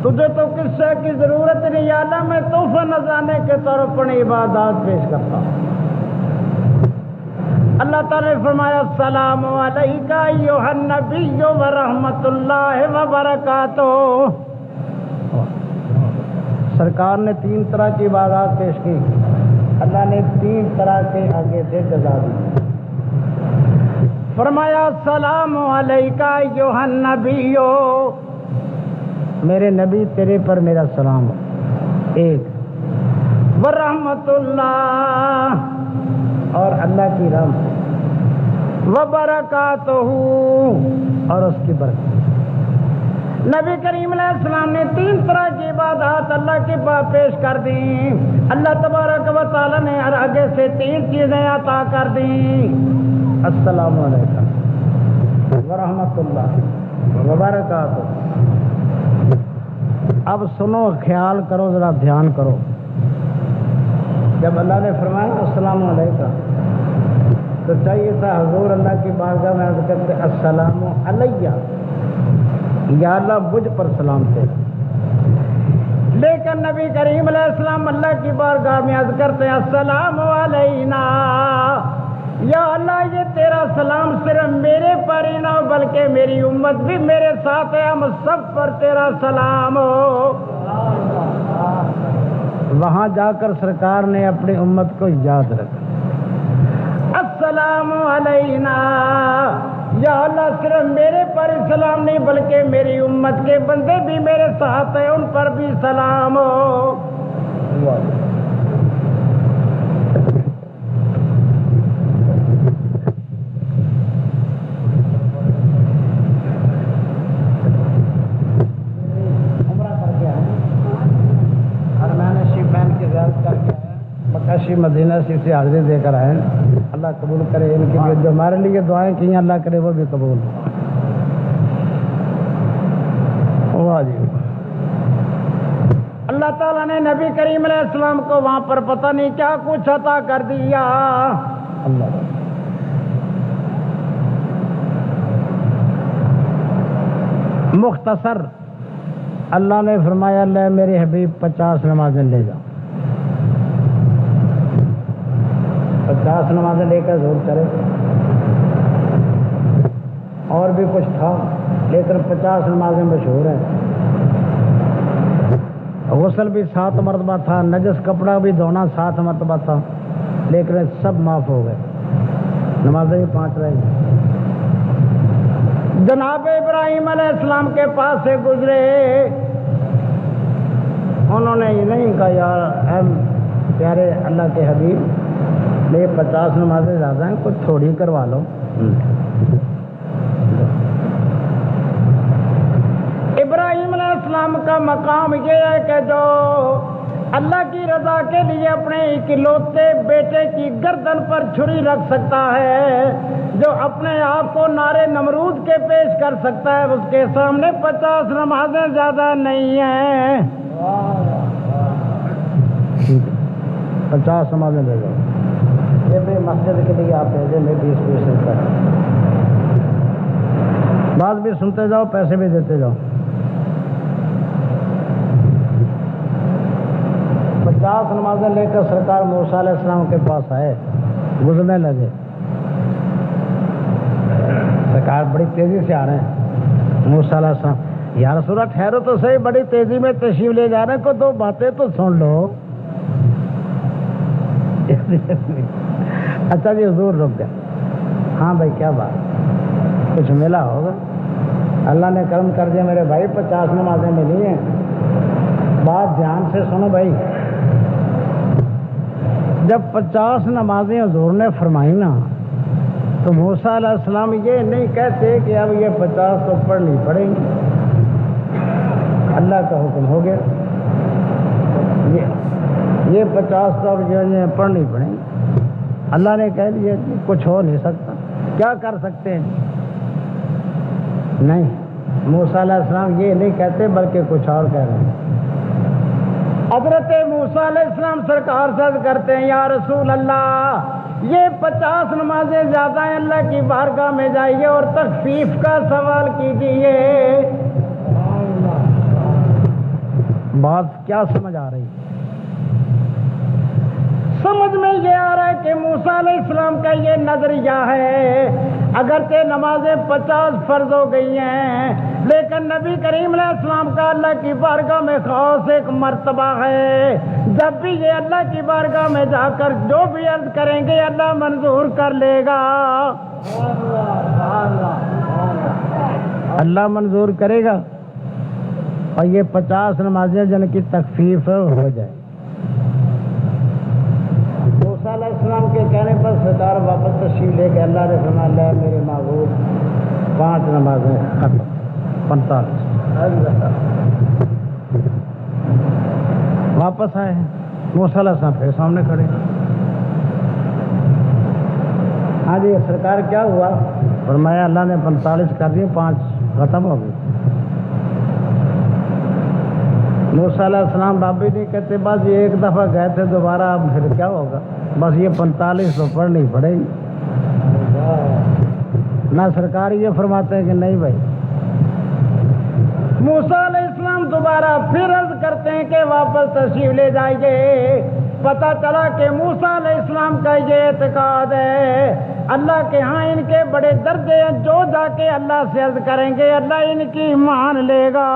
A: تجھے تو کس شے کی ضرورت نہیں، یا اللہ میں تحفہ نذرانے کے طور پر اپنی عبادات پیش کرتا ہوں۔ اللہ تعالیٰ نے فرمایا السلام علیکہ ایھا النبی ورحمۃ اللہ وبرکاتہ۔ سرکار نے 3 طرح کی عبادات پیش کی، اللہ نے 3 طرح کے آگے سے جزا دی۔ فرمایا السلام علیکہ ایھا النبی، میرے نبی تیرے پر میرا سلام ایک، ورحمۃ اللہ اور اللہ کی رحمت، وبرکاتہ اور اس کی برکت۔ نبی کریم علیہ السلام نے 3 طرح کی عبادات اللہ کے پاس پیش کر دیں۔ اللہ تبارک و تعالیٰ نے ہر آگے سے 3 چیزیں عطا کر دیں، السلام علیکم ورحمۃ اللہ وبرکاتہ۔ اب سنو، خیال کرو، ذرا دھیان کرو، جب اللہ نے فرمایا السلام علیکم تو چاہیے تھا حضور اللہ کی بارگاہ میں عرض کرتے السلام علیہ، یا اللہ مجھ پر سلام تیرا، لیکن نبی کریم علیہ السلام اللہ کی بارگاہ میں عرض کرتے السلام علینا، یا اللہ یہ تیرا سلام صرف میرے پر ہی نہ بلکہ میری امت بھی میرے ساتھ ہے، ہم سب پر تیرا سلام ہو۔ وہاں جا کر سرکار نے اپنی امت کو یاد رکھا السلام علینا، یا اللہ صرف میرے پر سلام نہیں بلکہ میری امت کے بندے بھی میرے ساتھ ہیں، ان پر بھی سلام ہو۔ مکہ مدینہ سے حاضری دے کر آئے، اللہ قبول کرے ان کی جو ہمارے لیے دعائیں کی ہیں اللہ کرے وہ بھی قبول۔ واہ جی، اللہ تعالیٰ نے نبی کریم علیہ السلام کو وہاں پر پتہ نہیں کیا کچھ عطا کر دیا۔ اللہ مختصر اللہ نے فرمایا لے میرے حبیب 50 نمازیں لے جاؤ. 50 نمازیں لے کر زور چلے. اور بھی کچھ تھا لیکن 50 نمازیں مشہور ہیں. غسل بھی 7 مرتبہ تھا, نجس کپڑا بھی دھونا 7 مرتبہ تھا, لیکن سب معاف ہو گئے. نمازیں ہی 5 رہ گئی. جناب ابراہیم علیہ السلام کے پاس سے گزرے, انہوں نے یہ نہیں کہا یار اے پیارے اللہ کے حبیب یہ 50 نمازیں زیادہ ہیں, کچھ تھوڑی کروا لو. ابراہیم علیہ السلام کا مقام یہ ہے کہ جو اللہ کی رضا کے لیے اپنے اکلوتے بیٹے کی گردن پر چھری رکھ سکتا ہے, جو اپنے آپ کو نعرے نمرود کے پیش کر سکتا ہے, اس کے سامنے 50 نمازیں زیادہ نہیں ہیں. 50 نمازیں دے جاؤ. یہ بھی مسجد کے لیے آپ بھیجیں, میں 20 کر بات بھی سنتے جاؤ, پیسے بھی دیتے جاؤ. 50 نمازیں لے کر سرکار موسیٰ علیہ السلام کے پاس آئے, گزرنے لگے. سرکار بڑی تیزی سے آ رہے ہیں. موسیٰ علیہ السلام یا رسول اللہ ٹھہرو تو صحیح, بڑی تیزی میں تشریف لے جا رہے ہیں, کو 2 باتیں تو سن لو. اچھا جی حضور رک گئے. ہاں بھائی کیا بات, کچھ ملا ہوگا. اللہ نے کرم کر دیا میرے بھائی, 50 نمازیں ملی ہیں. بات دھیان سے سنو بھائی. جب 50 نمازیں حضور نے فرمائی نا, تو موسیٰ علیہ السلام یہ نہیں کہتے کہ اب یہ 50 تو پڑھنی پڑیں گی. اللہ کا حکم ہو گیا, یہ 50 تو اب یہ پڑھنی پڑیں گی. اللہ نے کہہ دیا کہ کچھ ہو نہیں سکتا, کیا کر سکتے ہیں. نہیں, موسیٰ علیہ السلام یہ نہیں کہتے بلکہ کچھ اور کہہ رہے ہیں. حضرت موسیٰ علیہ السلام سرکار سے عرض کرتے ہیں یا رسول اللہ یہ 50 نمازیں زیادہ ہیں, اللہ کی بارگاہ میں جائیے اور تخفیف کا سوال کیجیے. بات کیا سمجھ آ رہی؟ سمجھ میں یہ آ رہا ہے کہ موسیٰ علیہ السلام کا یہ نظریہ ہے, اگرچہ نمازیں 50 فرض ہو گئی ہیں, لیکن نبی کریم علیہ السلام کا اللہ کی بارگاہ میں خاص ایک مرتبہ ہے. جب بھی یہ اللہ کی بارگاہ میں جا کر جو بھی عرض کریں گے اللہ منظور کر لے گا. اللہ منظور کرے گا, اور یہ 50 نمازیں جن کی تخفیف ہو جائے. موسیٰ علیہ السلام کے کہنے پر سرکار واپس تشریف لے کے اللہ نے فرمایا میرے معبود 5 نمازیں ختم. 45 واپس آئے ہیں. موسیٰ علیہ السلام پھر سامنے کھڑے. ہاں جی سرکار کیا ہوا؟ فرمایا اللہ نے 45 کر دیے, 5 ختم ہو گئی. موسیٰ علیہ السلام باب بھی نہیں کہتے بس یہ ایک دفعہ گئے تھے دوبارہ, اب پھر کیا ہوگا, بس یہ 45 تو پڑھنی پڑے گی. نہ سرکار یہ فرماتے ہیں کہ نہیں بھائی. موسیٰ علیہ السلام دوبارہ پھر عرض کرتے ہیں کہ واپس تشریف لے جائیے. پتہ چلا کہ موسیٰ علیہ السلام کا یہ اعتقاد ہے اللہ کے ہاں ان کے بڑے درجے ہیں, جو جا کے اللہ سے عرض کریں گے اللہ ان کی مان لے گا.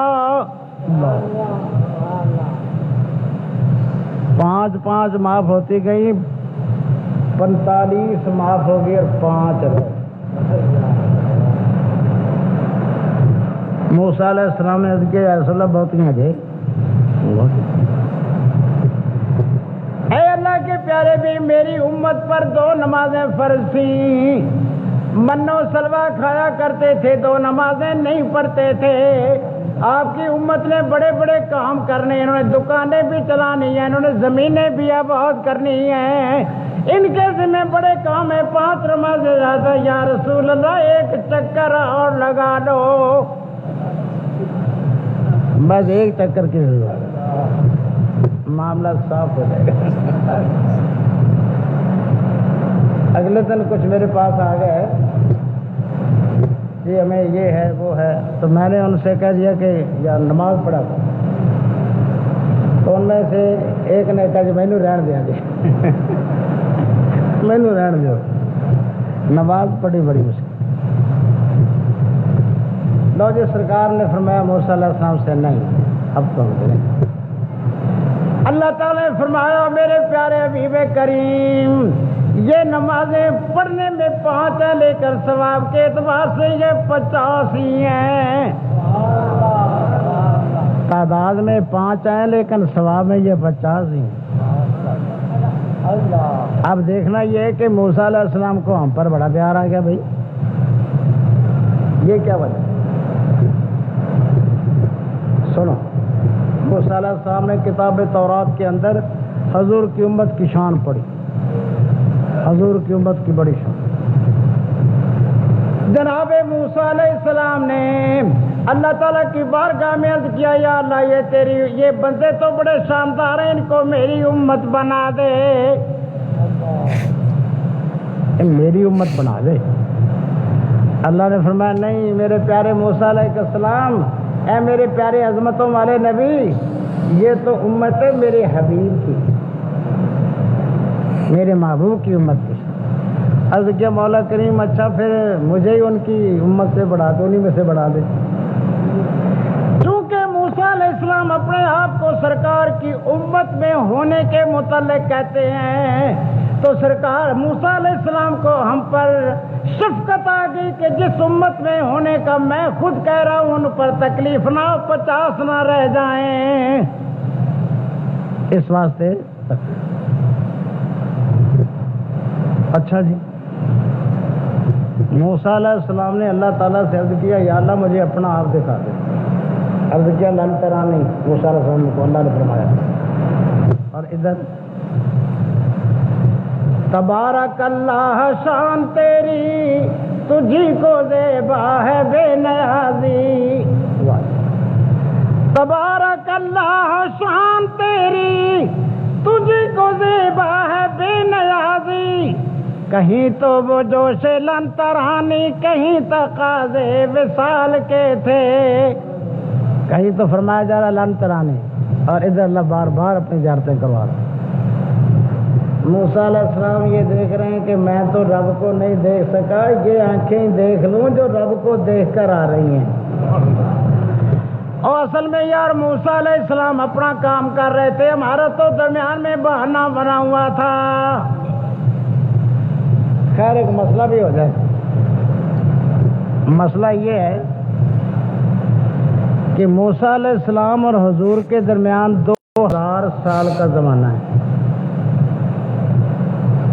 A: 5 معاف ہوتی گئی, 45 معاف ہو گئی اور 5 رہے. موسیٰ علیہ السلام نے عرض کیا یا رسول اللہ بہت ہیں جی. اے اللہ کے پیارے بھی میری امت پر 2 نمازیں فرض تھیں. منو سلوا کھایا کرتے تھے, 2 نمازیں نہیں پڑھتے تھے. آپ کی امت نے بڑے بڑے کام کرنے, انہوں نے دکانیں بھی چلانی ہیں, انہوں نے زمینیں بھی آباد کرنی ہیں, ان کے ذمہ بڑے کام ہیں. 5 نمازیں زیادہ یا رسول اللہ 1 چکر اور لگا لو. بس 1 چکر کی ضرورت, معاملہ صاف ہو جائے گا. اگلے دن کچھ میرے پاس آ گئے, جی ہمیں یہ ہے وہ ہے، تو میں نے ان سے کہہ دیا کہ یار نماز پڑھا تھا، تو ان میں سے ایک نے کہا جی مینو رہن دیا جی مینو رہن دو، نماز پڑھی بڑی مشکل۔ لو جی سرکار نے فرمایا موسیٰ علیہ السلام سے نہیں، اب تو نہیں۔ اللہ تعالیٰ نے فرمایا میرے پیارے حبیب کریم یہ نمازیں پڑھنے میں 5 ہیں، لے کر ثواب کے اعتبار سے یہ 50 ہی ہیں۔ تعداد میں 5 ہیں لیکن ثواب میں یہ 50 ہی ہیں۔ اب دیکھنا یہ ہے کہ موسیٰ علیہ السلام کو ہم پر بڑا پیار آ گیا بھائی، یہ کیا وجہ؟ سنو، موسیٰ علیہ السلام نے کتاب تورات کے اندر حضور کی امت کی شان پڑھی، حضور کی امت کی بڑی شان۔ جناب موسیٰ علیہ السلام نے اللہ تعالیٰ کی بارگاہ میں عرض کیا یا اللہ یہ بندے تو بڑے شاندار ہیں، ان کو میری امت بنا دے، میری امت بنا دے۔ اللہ نے فرمایا نہیں میرے پیارے موسیٰ علیہ السلام، اے میرے پیارے عظمتوں والے نبی، یہ تو امت ہے میرے حبیب کی، میرے محبوب کی امت کی۔ عرض کیا مولا کریم اچھا پھر مجھے ہی ان کی امت سے بڑھا دے، انہی میں سے بڑھا دے۔ چونکہ موسیٰ علیہ السلام اپنے آپ کو سرکار کی امت میں ہونے کے متعلق کہتے ہیں، تو سرکار موسیٰ علیہ السلام کو ہم پر شفقت آ گئی کہ جس امت میں ہونے کا میں خود کہہ رہا ہوں ان پر تکلیف نہ ہو، 50 نہ رہ جائیں، اس واسطے۔ اچھا جی، موسیٰ علیہ السلام نے اللہ تعالیٰ سے عرض کیا یا اللہ مجھے اپنا آپ دکھا دے۔ عرض کیا لن ترانی، موسیٰ علیہ السلام کو اللہ نے فرمایا۔ اور ادھر تبارک اللہ شان تیری تجھی کو زیبا ہے بے نیازی، تبارک اللہ شان تیری تجھی کو زیبا ہے بے نیازی، کہیں تو وہ جوش لن ترانی کہیں تقاضے وصال کے تھے، کہیں تو فرمایا جا رہا لن ترانی، اور ادھر اللہ بار بار اپنی زیارتیں کروا رہا۔ موسیٰ علیہ السلام یہ دیکھ رہے ہیں کہ میں تو رب کو نہیں دیکھ سکا، یہ آنکھیں دیکھ لوں جو رب کو دیکھ کر آ رہی ہیں۔ اور اصل میں یار موسیٰ علیہ السلام اپنا کام کر رہے تھے، ہمارا تو درمیان میں بہانہ بنا ہوا تھا۔ خیر ایک مسئلہ بھی ہو جائے، مسئلہ یہ ہے کہ موسیٰ علیہ السلام اور حضور کے درمیان 2000 سال کا زمانہ ہے۔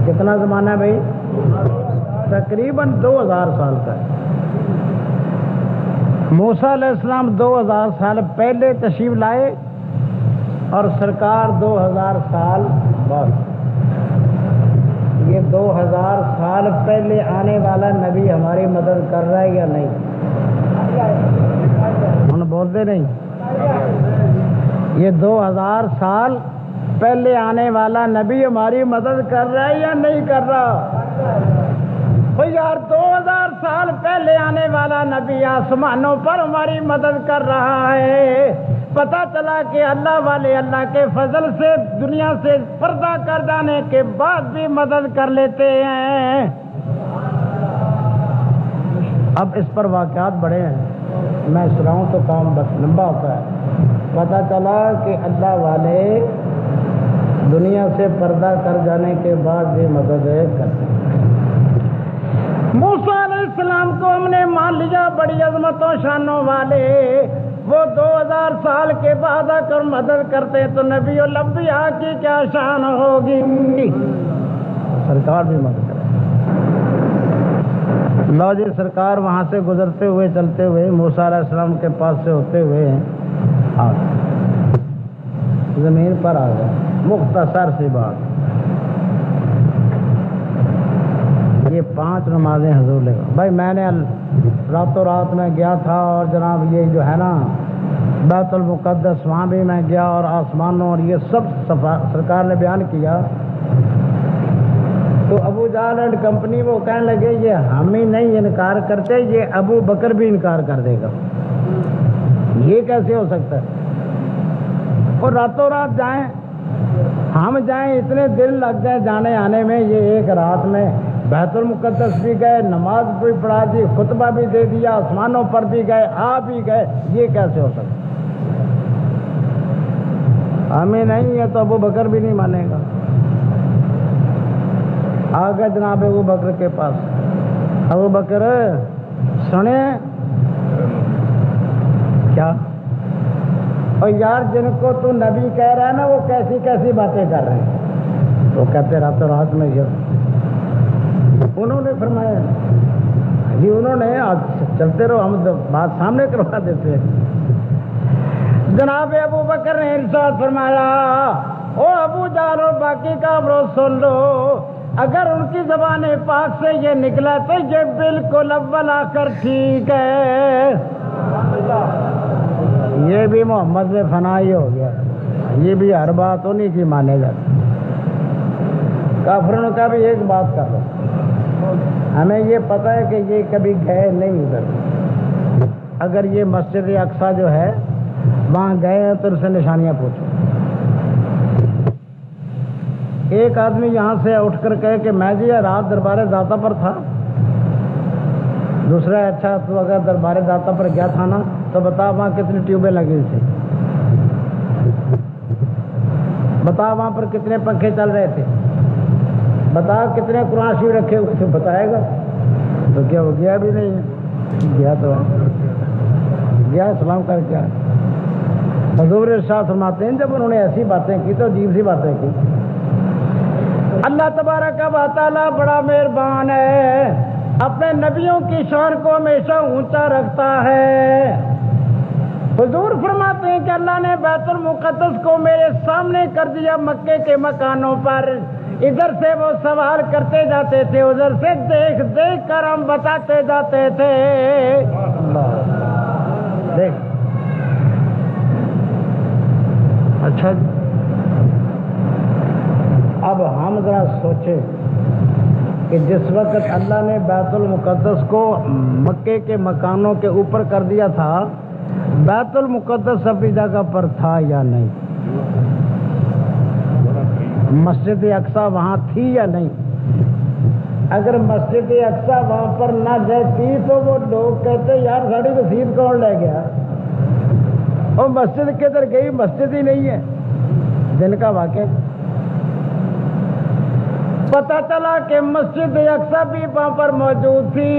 A: کتنا زمانہ ہے بھائی؟ تقریباً 2000 سال کا ہے۔ موسیٰ علیہ السلام 2000 سال پہلے تشریف لائے اور سرکار 2000 سال بعد۔ یہ 2000 سال پہلے آنے والا نبی ہماری مدد کر رہا ہے یا نہیں؟ ہم بولتے نہیں۔ یہ 2000 سال پہلے آنے والا نبی ہماری مدد کر رہا ہے یا نہیں کر رہا؟ یار 2000 سال پہلے آنے والا نبی آسمانوں پر ہماری مدد کر رہا ہے۔ پتہ چلا کہ اللہ والے اللہ کے فضل سے دنیا سے پردہ کر جانے کے بعد بھی مدد کر لیتے ہیں۔ اب اس پر واقعات بڑے ہیں، میں سناؤں تو کام بس لمبا ہوتا ہے۔ پتہ چلا کہ اللہ والے دنیا سے پردہ کر جانے کے بعد بھی مدد کرتے ہیں۔ موسیٰ علیہ السلام کو ہم نے مان لیا بڑی عظمتوں شانوں والے، وہ 2000 سال کے بعد آ کر مدد کرتے تو نبی الانبیاء کی کیا شان ہوگی؟ سرکار بھی مدد کرے۔ لو جی سرکار وہاں سے گزرتے ہوئے چلتے ہوئے موسیٰ علیہ السلام کے پاس سے ہوتے ہوئے زمین پر آ گئے۔ مختصر سی بات، یہ 5 نمازیں حضور لے گا بھائی۔ میں نے راتوں رات میں گیا تھا اور جناب یہ جو ہے نا بیت المقدس وہاں بھی میں گیا اور آسمانوں اور یہ سب سرکار نے بیان کیا، تو ابو جہل اینڈ کمپنی وہ کہنے لگے یہ ہم ہی نہیں انکار کرتے، یہ ابو بکر بھی انکار کر دے گا، یہ کیسے ہو سکتا ہے؟ اور راتوں رات جائیں، ہم جائیں، اتنے دن لگ جائیں جانے آنے میں، یہ ایک رات میں بیت المقدس بھی گئے، نماز بھی پڑھا دی، خطبہ بھی دے دیا، آسمانوں پر بھی گئے، آ بھی گئے، یہ کیسے ہو سکتا؟ ہمیں نہیں ہے تو ابو بکر بھی نہیں مانے گا۔ آ گئے جناب ابو بکر کے پاس، ابو بکر سنیں کیا؟ اور یار جن کو تو نبی کہہ رہا ہے نا وہ کیسی کیسی باتیں کر رہے ہیں، وہ کہتے راتوں رات میں یہ انہوں نے فرمایا جی، انہوں نے چلتے رہو، ہم بات سامنے کروا دیتے ہیں۔ جناب ابو بکر نے ارشاد فرمایا، او ابو جہل اور باقی کافروں سن لو، اگر ان کی زبان پاک سے یہ نکلا تو یہ بالکل اول آخر ٹھیک ہے، یہ بھی محمد میں فنا ہی ہو گیا، یہ بھی ہر بات انہی کی مانے جاتی۔ کافروں نے کہا بھی ایک بات کر لو، ہمیں یہ پتہ ہے کہ یہ کبھی گئے نہیں ادھر، اگر یہ مسجد اقصیٰ جو ہے وہاں گئے ہیں تو ان سے نشانیاں پوچھو۔ ایک آدمی یہاں سے اٹھ کر کہے کہ میں جی رات دربار داتا پر تھا، دوسرا اچھا تو اگر دربار داتا پر گیا تھا نا تو بتا وہاں کتنی ٹیوبیں لگی تھی، بتا وہاں پر کتنے پنکھے چل رہے تھے، بتا کتنے قرآن شریف رکھے ہوئے تھے، بتائے گا؟ تو کیا وہ گیا بھی نہیں ہے؟ گیا تو گیا، سلام کر کے حضور ارشاد فرماتے ہیں جب انہوں نے ایسی باتیں کی تو عجیب سی باتیں کی۔ اللہ تبارک و تعالیٰ بڑا مہربان ہے، اپنے نبیوں کی شان کو ہمیشہ اونچا رکھتا ہے۔ حضور فرماتے ہیں کہ اللہ نے بیت المقدس کو میرے سامنے کر دیا مکے کے مکانوں پر، ادھر سے وہ سوال کرتے جاتے تھے، ادھر سے دیکھ دیکھ کر ہم بتاتے جاتے تھے۔ دیکھ اچھا اب ہم ذرا سوچیں کہ جس وقت اللہ نے بیت المقدس کو مکے کے مکانوں کے اوپر کر دیا تھا، بیت المقدس اپنی جگہ پر تھا یا نہیں؟ مسجد اقصیٰ وہاں تھی یا نہیں؟ اگر مسجد اقصیٰ وہاں پر نہ رہتی تو وہ لوگ کہتے یار ساڑی رسید کون لے گیا، اور مسجد کدھر گئی، مسجد ہی نہیں ہے۔ دن کا واقعہ پتہ چلا کہ مسجد اقصیٰ بھی وہاں پر موجود تھی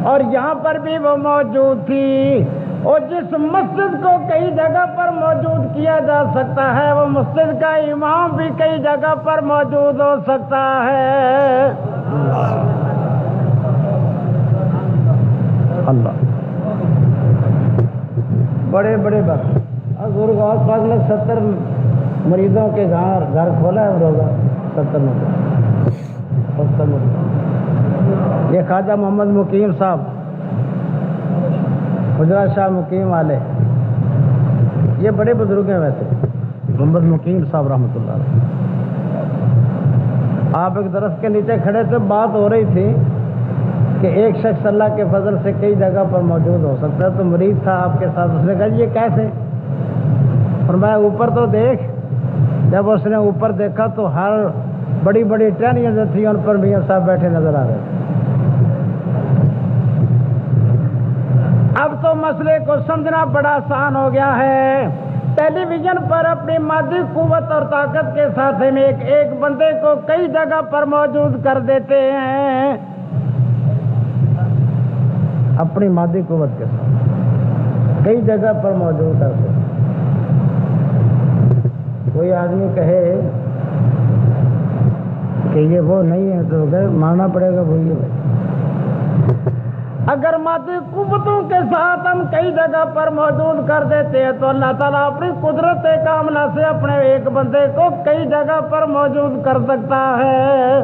A: اور یہاں پر بھی وہ موجود تھی، اور جس مسجد کو کئی جگہ پر موجود کیا جا سکتا ہے وہ مسجد کا امام بھی کئی جگہ پر موجود ہو سکتا ہے۔ اللہ بڑے بڑے بات حضور غوث پاک نے 70 مریضوں کے گھر کھولا ہے، روزہ 70 مریض۔ یہ خواجہ محمد مقیم صاحب، حجرہ شاہ مقیم والے، یہ بڑے بزرگ ہیں ویسے، محمد مقیم صاحب رحمۃ اللہ علیہ۔ آپ ایک درخت کے نیچے کھڑے تھے، بات ہو رہی تھی کہ ایک شخص اللہ کے فضل سے کئی جگہ پر موجود ہو سکتا ہے، تو مریض تھا آپ کے ساتھ، اس نے کہا یہ کیسے؟ فرمایا اوپر تو دیکھ۔ جب اس نے اوپر دیکھا تو ہر بڑی بڑی ٹہنیاں جو تھیں ان پر میاں صاحب بیٹھے نظر آ رہے تھے۔ اب تو مسئلے کو سمجھنا بڑا آسان ہو گیا ہے۔ ٹیلی ویژن پر اپنی مادی قوت اور طاقت کے ساتھ ہم ایک بندے کو کئی جگہ پر موجود کر دیتے ہیں، اپنی مادی قوت کے ساتھ کئی جگہ پر موجود کر دیتے ہیں۔ کوئی آدمی کہے کہ یہ وہ نہیں ہے تو ماننا پڑے گا وہی ہے۔ اگر مادی قوتوں کے ساتھ ہم کئی جگہ پر موجود کر دیتے ہیں تو اللہ تعالیٰ اپنی قدرت کاملہ سے اپنے ایک بندے کو کئی جگہ پر موجود کر سکتا ہے۔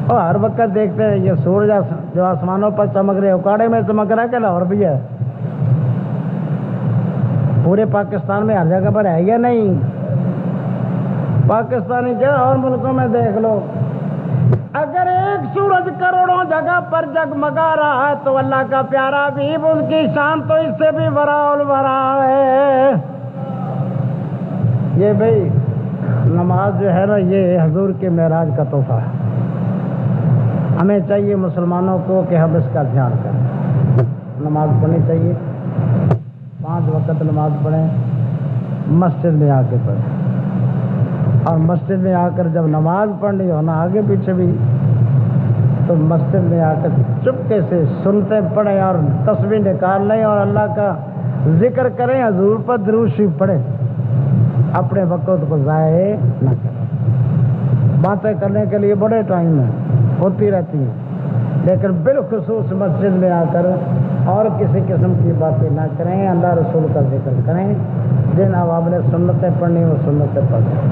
A: اور ہر وقت دیکھتے ہیں یہ سورج جو آسمانوں پر چمک رہے، اکاڑے میں چمک رہا ہے کہ لاہور بھی ہے؟ پورے پاکستان میں ہر جگہ پر ہے یا نہیں؟ پاکستانی کیا اور ملکوں میں دیکھ لو، اگر ایک سورج کروڑوں جگہ پر جگمگا رہا ہے تو اللہ کا پیارا حبیب اس کی شان تو اس سے بھی وراء الوراء ہے۔ یہ بھائی نماز جو ہے نا، یہ حضور کے معراج کا تحفہ ہے۔ ہمیں چاہیے مسلمانوں کو کہ ہم اس کا دھیان کریں، نماز پڑھنی چاہیے، 5 وقت نماز پڑھیں، مسجد میں آ کے پڑھیں، اور مسجد میں آ کر جب نماز پڑھنی ہو نا آگے پیچھے بھی، تو مسجد میں آ کر چپکے سے سنتے پڑھیں اور تسبیح نکال لیں اور اللہ کا ذکر کریں، حضور پر درود شریف پڑھیں، اپنے وقت کو ضائع نہ کریں۔ باتیں کرنے کے لیے بڑے ٹائم ہیں، ہوتی رہتی ہیں، لیکن بالخصوص مسجد میں آ کر اور کسی قسم کی باتیں نہ کریں، اللہ رسول کا ذکر کریں، جن عوام نے سنتیں پڑھنی وہ سنتیں پڑھیں۔